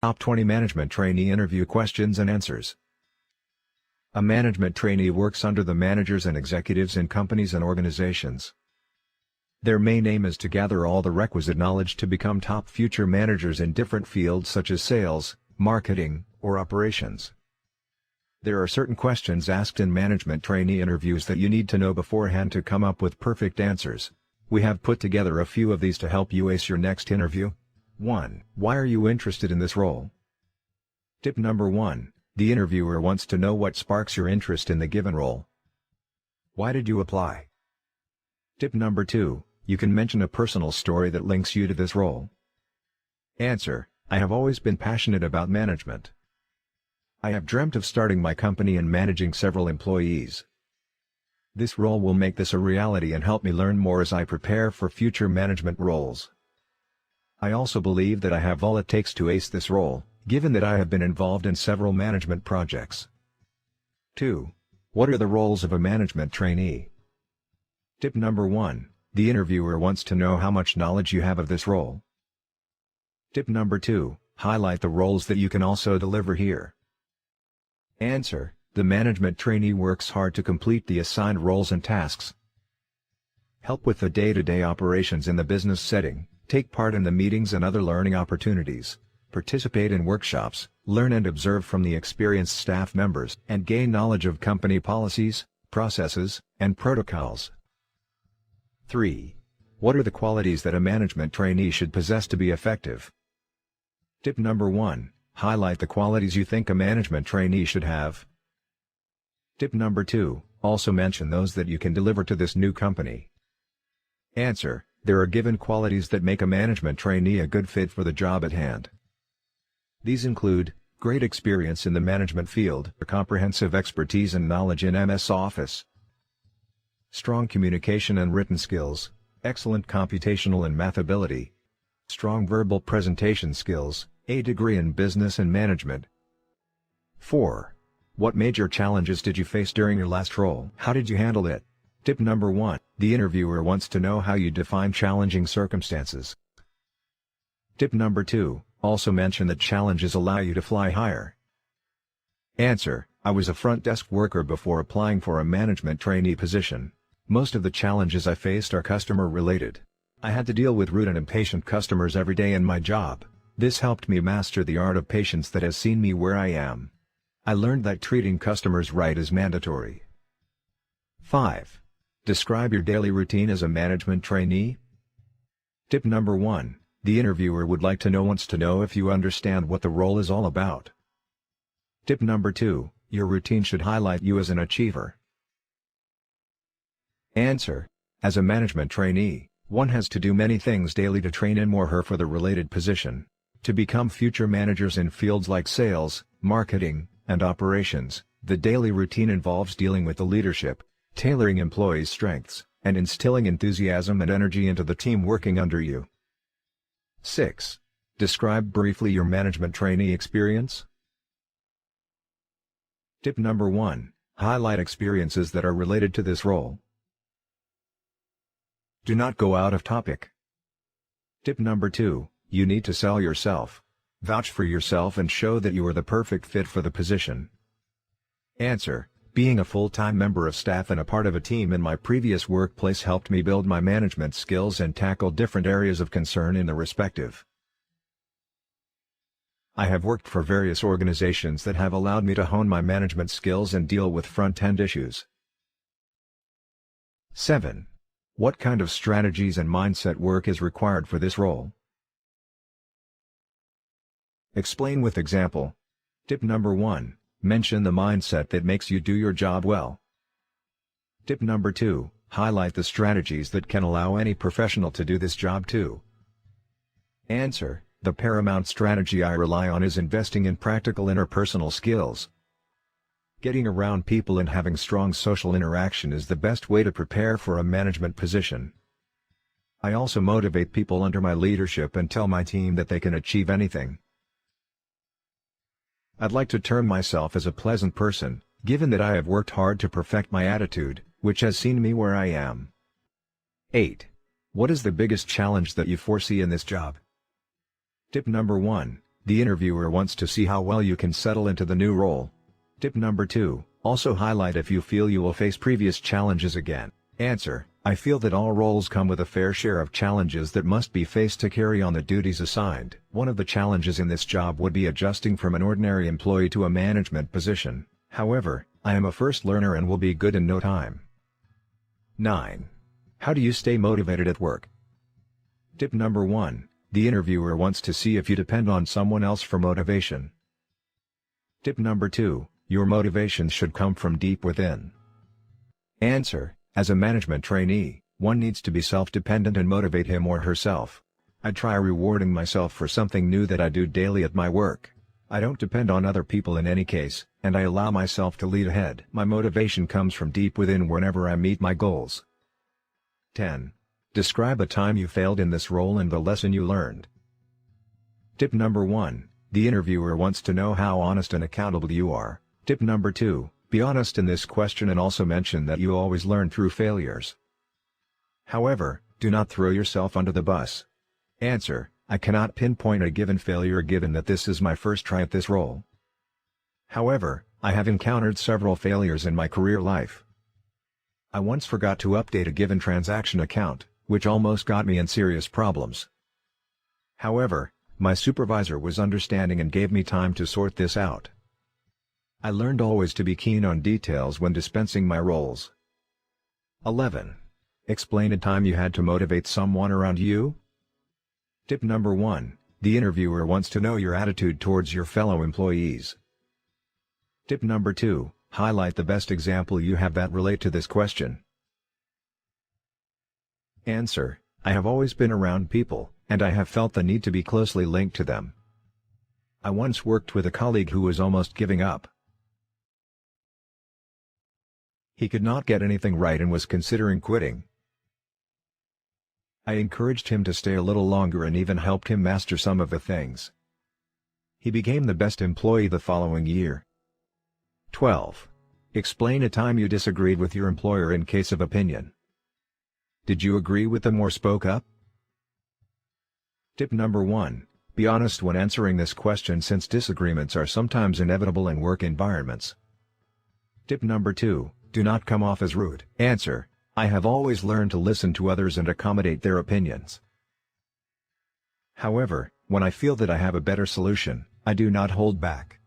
Top 20 Management Trainee Interview Questions and Answers. A management trainee works under the managers and executives in companies and organizations. Their main aim is to gather all the requisite knowledge to become top future managers in different fields such as sales, marketing, or operations. There are certain questions asked in management trainee interviews that you need to know beforehand to come up with perfect answers. We have put together a few of these to help you ace your next interview. 1. Why are you interested in this role? Tip number 1. The interviewer wants to know what sparks your interest in the given role. Why did you apply? Tip number 2. You can mention a personal story that links you to this role. Answer: I have always been passionate about management. I have dreamt of starting my company and managing several employees. This role will make this a reality and help me learn more as I prepare for future management roles. I also believe that I have all it takes to ace this role, given that I have been involved in several management projects. 2. What are the roles of a management trainee? Tip number 1. The interviewer wants to know how much knowledge you have of this role. Tip number 2. Highlight the roles that you can also deliver here. Answer: the management trainee works hard to complete the assigned roles and tasks. Help with the day-to-day operations in the business setting, take part in the meetings and other learning opportunities, participate in workshops, learn and observe from the experienced staff members, and gain knowledge of company policies, processes, and protocols. 3. What are the qualities that a management trainee should possess to be effective? Tip number 1. Highlight the qualities you think a management trainee should have. Tip number 2. Also mention those that you can deliver to this new company. Answer: there are given qualities that make a management trainee a good fit for the job at hand. These include great experience in the management field, a comprehensive expertise and knowledge in MS Office, strong communication and written skills, excellent computational and math ability, strong verbal presentation skills, a degree in business and management. 4. What major challenges did you face during your last role? How did you handle it? Tip number 1. The interviewer wants to know how you define challenging circumstances. Tip number 2. Also mention that challenges allow you to fly higher. Answer: I was a front desk worker before applying for a management trainee position. Most of the challenges I faced are customer related. I had to deal with rude and impatient customers every day in my job. This helped me master the art of patience that has seen me where I am. I learned that treating customers right is mandatory. 5. Describe your daily routine as a management trainee. Tip number 1. The interviewer wants to know if you understand what the role is all about. Tip number 2. Your routine should highlight you as an achiever. Answer: as a management trainee, one has to do many things daily to train him or her for the related position. To become future managers in fields like sales, marketing, and operations, the daily routine involves dealing with the leadership, tailoring employees' strengths, and instilling enthusiasm and energy into the team working under you. 6. Describe briefly your management trainee experience. Tip number 1. Highlight experiences that are related to this role. Do not go out of topic. Tip number 2. You need to sell yourself. Vouch for yourself and show that you are the perfect fit for the position. Answer: being a full-time member of staff and a part of a team in my previous workplace helped me build my management skills and tackle different areas of concern in the respective. I have worked for various organizations that have allowed me to hone my management skills and deal with front-end issues. 7. What kind of strategies and mindset work is required for this role? Explain with example. Tip number 1. Mention the mindset that makes you do your job well. Tip number 2. Highlight the strategies that can allow any professional to do this job too. Answer: the paramount strategy I rely on is investing in practical interpersonal skills. Getting around people and having strong social interaction is the best way to prepare for a management position. I also motivate people under my leadership and tell my team that they can achieve anything. I'd like to term myself as a pleasant person, given that I have worked hard to perfect my attitude, which has seen me where I am. 8. What is the biggest challenge that you foresee in this job? Tip number 1. the interviewer wants to see how well you can settle into the new role. Tip number 2, also highlight if you feel you will face previous challenges again. Answer: I feel that all roles come with a fair share of challenges that must be faced to carry on the duties assigned. One of the challenges in this job would be adjusting from an ordinary employee to a management position. However, I am a first learner and will be good in no time. 9. How do you stay motivated at work? Tip number 1, the interviewer wants to see if you depend on someone else for motivation. Tip number 2, your motivation should come from deep within. Answer: as a management trainee, one needs to be self-dependent and motivate him or herself. I try rewarding myself for something new that I do daily at my work. I don't depend on other people in any case, and I allow myself to lead ahead. My motivation comes from deep within whenever I meet my goals. 10. Describe a time you failed in this role and the lesson you learned. Tip number 1, the interviewer wants to know how honest and accountable you are. Tip number 2, be honest in this question and also mention that you always learn through failures. However, do not throw yourself under the bus. Answer: I cannot pinpoint a given failure given that this is my first try at this role. However, I have encountered several failures in my career life. I once forgot to update a given transaction account, which almost got me in serious problems. However, my supervisor was understanding and gave me time to sort this out. I learned always to be keen on details when dispensing my roles. 11. Explain a time you had to motivate someone around you. Tip number 1, the interviewer wants to know your attitude towards your fellow employees. Tip number 2, highlight the best example you have that relate to this question. Answer: I have always been around people, and I have felt the need to be closely linked to them. I once worked with a colleague who was almost giving up. He could not get anything right and was considering quitting. I encouraged him to stay a little longer and even helped him master some of the things. He became the best employee the following year. 12. Explain a time you disagreed with your employer in case of opinion. Did you agree with them or spoke up? Tip number 1, be honest when answering this question since disagreements are sometimes inevitable in work environments. Tip number 2, do not come off as rude. Answer: I have always learned to listen to others and accommodate their opinions. However, when I feel that I have a better solution, I do not hold back.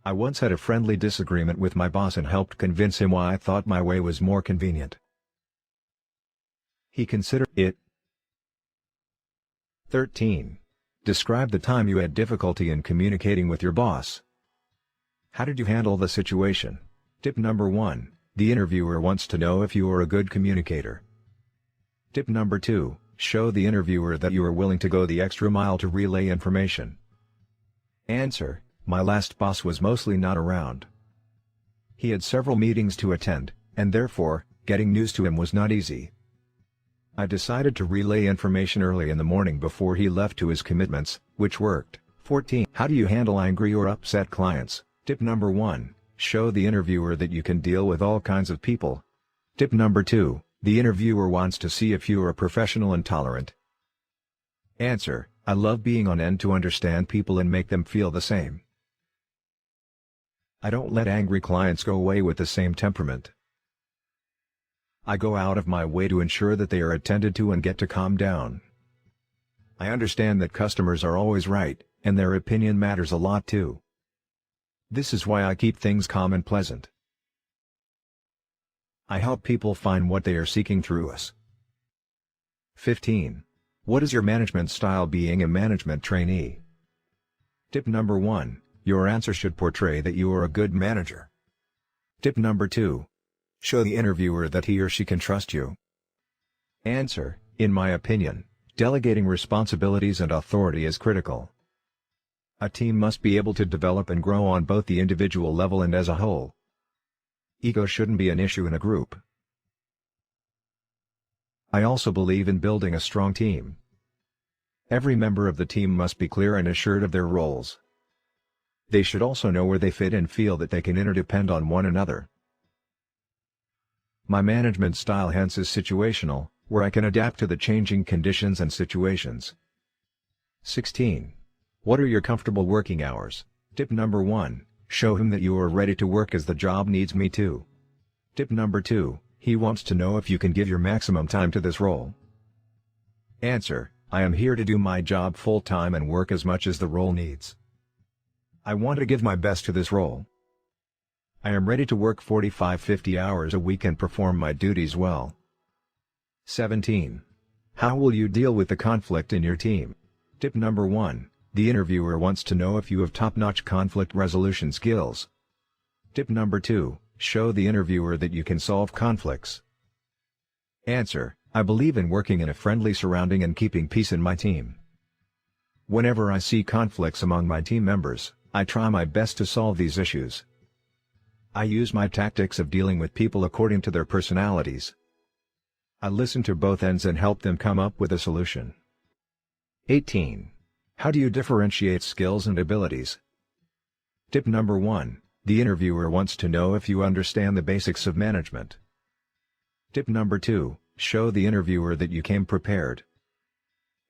I once had a friendly disagreement with my boss and helped convince him why I thought my way was more convenient. He considered it. 13. Describe the time you had difficulty in communicating with your boss. How did you handle the situation? Tip number 1, the interviewer wants to know if you are a good communicator. Tip number 2, show the interviewer that you are willing to go the extra mile to relay information. Answer: my last boss was mostly not around. He had several meetings to attend, and therefore, getting news to him was not easy. I decided to relay information early in the morning before he left to his commitments, which worked. 14. How do you handle angry or upset clients? Tip number 1, show the interviewer that you can deal with all kinds of people. Tip number 2, the interviewer wants to see if you are professional and tolerant. Answer: I love being on end to understand people and make them feel the same. I don't let angry clients go away with the same temperament. I go out of my way to ensure that they are attended to and get to calm down. I understand that customers are always right, and their opinion matters a lot too. This is why I keep things calm and pleasant. I help people find what they are seeking through us. 15. What is your management style being a management trainee? Tip number 1, your answer should portray that you are a good manager. Tip number 2, show the interviewer that he or she can trust you. Answer: in my opinion, delegating responsibilities and authority is critical. A team must be able to develop and grow on both the individual level and as a whole. Ego shouldn't be an issue in a group. I also believe in building a strong team. Every member of the team must be clear and assured of their roles. They should also know where they fit and feel that they can interdepend on one another. My management style hence is situational, where I can adapt to the changing conditions and situations. 16. What are your comfortable working hours? Tip number 1, show him that you are ready to work as the job needs me to. Tip number 2, he wants to know if you can give your maximum time to this role. Answer: I am here to do my job full-time and work as much as the role needs. I want to give my best to this role. I am ready to work 45-50 hours a week and perform my duties well. 17. How will you deal with the conflict in your team? Tip number 1, the interviewer wants to know if you have top-notch conflict resolution skills. Tip number 2, show the interviewer that you can solve conflicts. Answer: I believe in working in a friendly surrounding and keeping peace in my team. Whenever I see conflicts among my team members, I try my best to solve these issues. I use my tactics of dealing with people according to their personalities. I listen to both ends and help them come up with a solution. 18. How do you differentiate skills and abilities? Tip number 1, the interviewer wants to know if you understand the basics of management. Tip number 2, show the interviewer that you came prepared.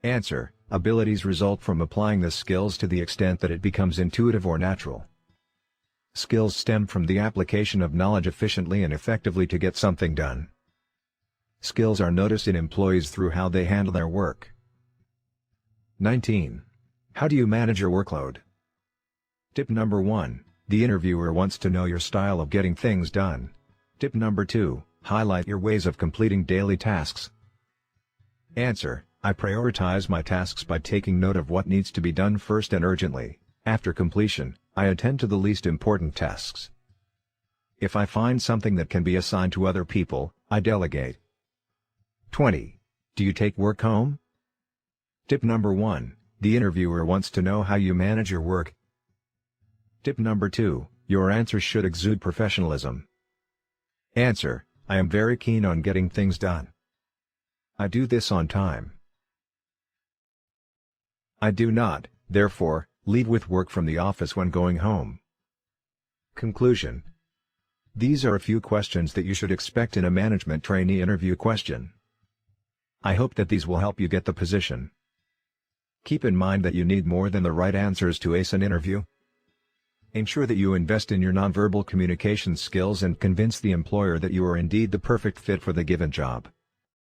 Answer: abilities result from applying the skills to the extent that it becomes intuitive or natural. Skills stem from the application of knowledge efficiently and effectively to get something done. Skills are noticed in employees through how they handle their work. 19. How do you manage your workload? Tip number 1, the interviewer wants to know your style of getting things done. Tip number 2, highlight your ways of completing daily tasks. Answer: I prioritize my tasks by taking note of what needs to be done first and urgently. After completion, I attend to the least important tasks. If I find something that can be assigned to other people, I delegate. 20. Do you take work home? Tip number 1, the interviewer wants to know how you manage your work. Tip number 2, your answers should exude professionalism. Answer: I am very keen on getting things done. I do this on time. I do not, therefore, leave with work from the office when going home. Conclusion: these are a few questions that you should expect in a management trainee interview question. I hope that these will help you get the position. Keep in mind that you need more than the right answers to ace an interview. Ensure that you invest in your nonverbal communication skills and convince the employer that you are indeed the perfect fit for the given job.